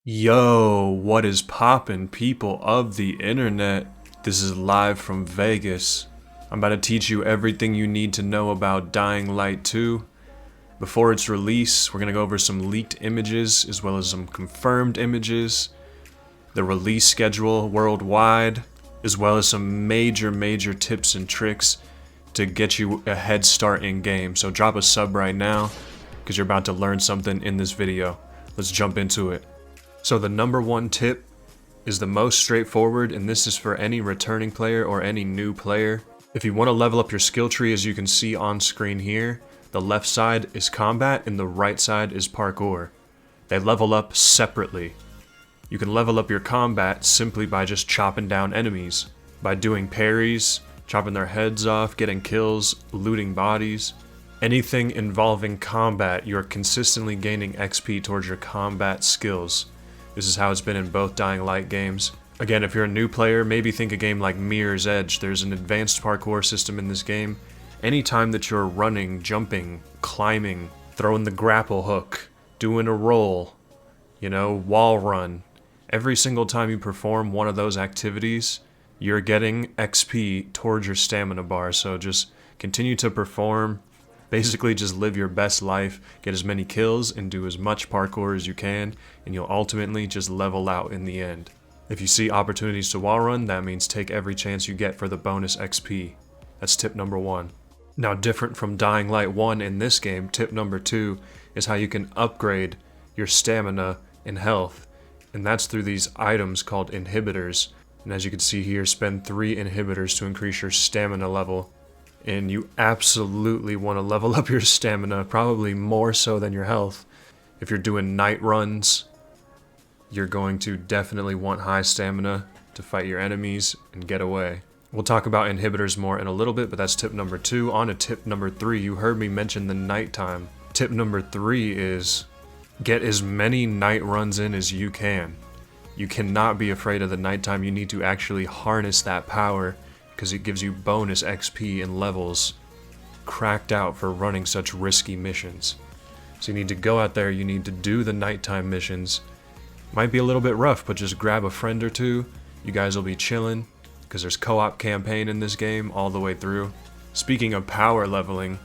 Yo, what is poppin', people of the internet? This is live from Vegas. I'm about to teach you everything you need to know about Dying Light 2. Before its release, we're gonna go over some leaked images as well as some confirmed images, the release schedule worldwide, as well as some major tips and tricks to get you a head start in game. So drop a sub right now, because you're about to learn something in this video. Let's jump into it. So the number one tip is the most straightforward, and this is for any returning player or any new player. If you want to level up your skill tree, as you can see on screen here, the left side is combat and the right side is parkour. They level up separately. You can level up your combat simply by just chopping down enemies, by doing parries, chopping their heads off, getting kills, looting bodies. Anything involving combat, you're consistently gaining XP towards your combat skills. This is how it's been in both Dying Light games. Again, if you're a new player, maybe think a game like Mirror's Edge. There's an advanced parkour system in this game. Anytime that you're running, jumping, climbing, throwing the grapple hook, doing a roll, wall run, every single time you perform one of those activities, you're getting XP towards your stamina bar. So just continue to perform. Basically, just live your best life, get as many kills, and do as much parkour as you can, and you'll ultimately just level out in the end. If you see opportunities to wall run, that means take every chance you get for the bonus XP. That's tip number one. Now, different from Dying Light 1 in this game, tip number 2 is how you can upgrade your stamina and health, and that's through these items called inhibitors. And as you can see here, spend 3 inhibitors to increase your stamina level. And you absolutely want to level up your stamina, probably more so than your health. If you're doing night runs, you're going to definitely want high stamina to fight your enemies and get away. We'll talk about inhibitors more in a little bit, but that's tip number 2. On to tip number 3, you heard me mention the nighttime. Tip number 3 is get as many night runs in as you can. You cannot be afraid of the nighttime. You need to actually harness that power, because it gives you bonus XP and levels cracked out for running such risky missions. So you need to go out there, you need to do the nighttime missions. Might be a little bit rough, but just grab a friend or two. You guys will be chilling, because there's co-op campaign in this game all the way through. Speaking of power leveling,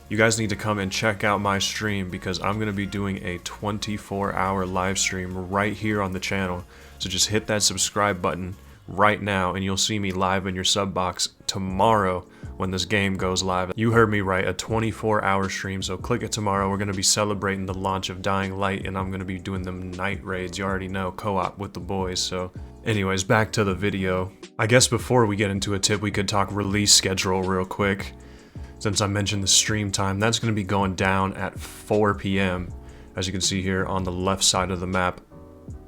you guys need to come and check out my stream, because I'm going to be doing a 24-hour live stream right here on the channel. So just hit that subscribe button right now, and you'll see me live in your sub box tomorrow when this game goes live. You heard me right, a 24-hour stream, so click it tomorrow. We're going to be celebrating the launch of Dying Light, and I'm going to be doing them night raids. You already know, co-op with the boys. So anyways, back to the video. I guess before we get into a tip, we could talk release schedule real quick. Since I mentioned the stream time, that's going to be going down at 4 p.m. As you can see here on the left side of the map.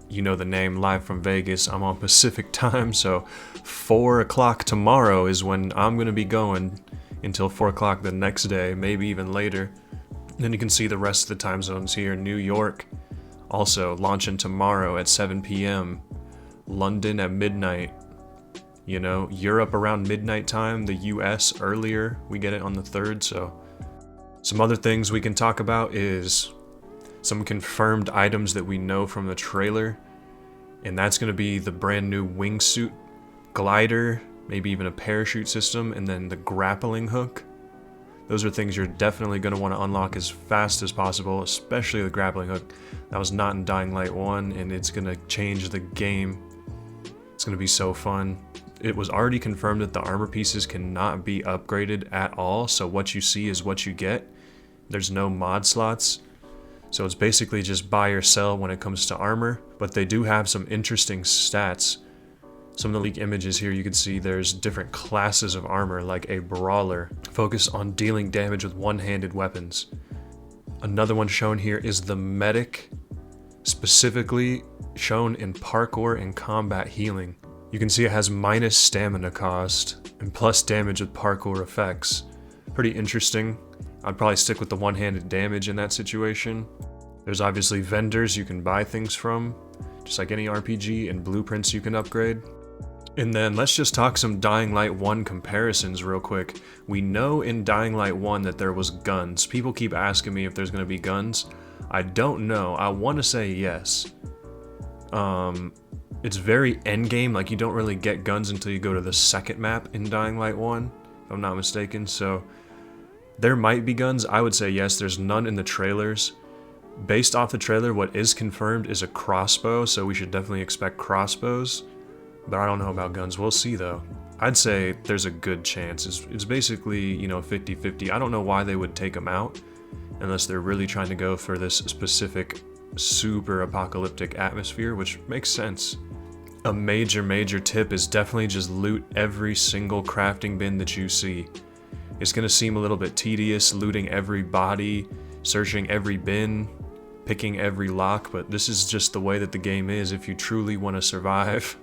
You know the name, Live from Vegas. I'm on Pacific time, so 4 o'clock tomorrow is when I'm going to be going until 4 o'clock the next day, maybe even later. And then you can see the rest of the time zones here. New York also launching tomorrow at 7 p.m. London at midnight. Europe around midnight time. The US earlier. We get it on the 3rd, so some other things we can talk about is some confirmed items that we know from the trailer, and that's going to be the brand new wingsuit, glider, maybe even a parachute system, and then the grappling hook. Those are things you're definitely going to want to unlock as fast as possible, especially the grappling hook. That was not in Dying Light 1, and it's going to change the game. It's going to be so fun. It was already confirmed that the armor pieces cannot be upgraded at all, so what you see is what you get. There's no mod slots. So it's basically just buy or sell when it comes to armor, but they do have some interesting stats. Some of the leak images here, you can see there's different classes of armor, like a brawler, focused on dealing damage with one-handed weapons. Another one shown here is the medic, specifically shown in parkour and combat healing. You can see it has minus stamina cost and plus damage with parkour effects. Pretty interesting. I'd probably stick with the one-handed damage in that situation. There's obviously vendors you can buy things from, just like any RPG, and blueprints you can upgrade. And then let's just talk some Dying Light 1 comparisons real quick. We know in Dying Light 1 that there was guns. People keep asking me if there's going to be guns. I don't know. I want to say yes. It's very endgame, like you don't really get guns until you go to the second map in Dying Light 1, if I'm not mistaken, so there might be guns. I would say yes, there's none in the trailers. Based off the trailer, what is confirmed is a crossbow, so we should definitely expect crossbows, but I don't know about guns. We'll see though. I'd say there's a good chance. It's basically, you know, 50-50. I don't know why they would take them out, unless they're really trying to go for this specific super apocalyptic atmosphere, which makes sense. A major tip is definitely just loot every single crafting bin that you see. It's gonna seem a little bit tedious looting every body, searching every bin, picking every lock, but this is just the way that the game is if you truly want to survive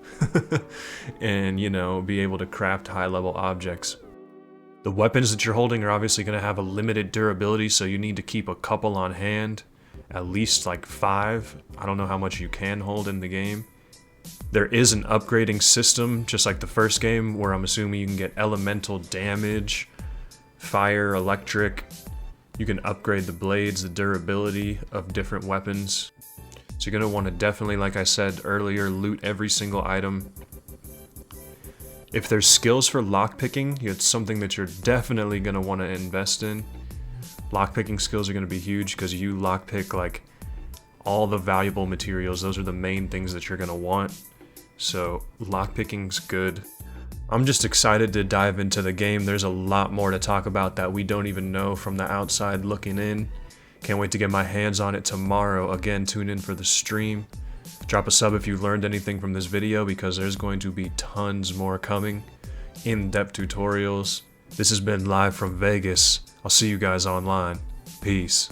and, you know, be able to craft high-level objects. The weapons that you're holding are obviously going to have a limited durability, so you need to keep a couple on hand, at least like 5. I don't know how much you can hold in the game. There is an upgrading system, just like the first game, where I'm assuming you can get elemental damage, fire, electric. You can upgrade the blades, the durability of different weapons. So you're going to want to definitely, like I said earlier, loot every single item. If there's skills for lockpicking, it's something that you're definitely going to want to invest in. Lockpicking skills are going to be huge because you lockpick like all the valuable materials. Those are the main things that you're going to want. So lockpicking's good. I'm just excited to dive into the game. There's a lot more to talk about that we don't even know from the outside looking in. Can't wait to get my hands on it tomorrow. Again, tune in for the stream. Drop a sub if you learned anything from this video, because there's going to be tons more coming. In-depth tutorials. This has been Live from Vegas. I'll see you guys online. Peace.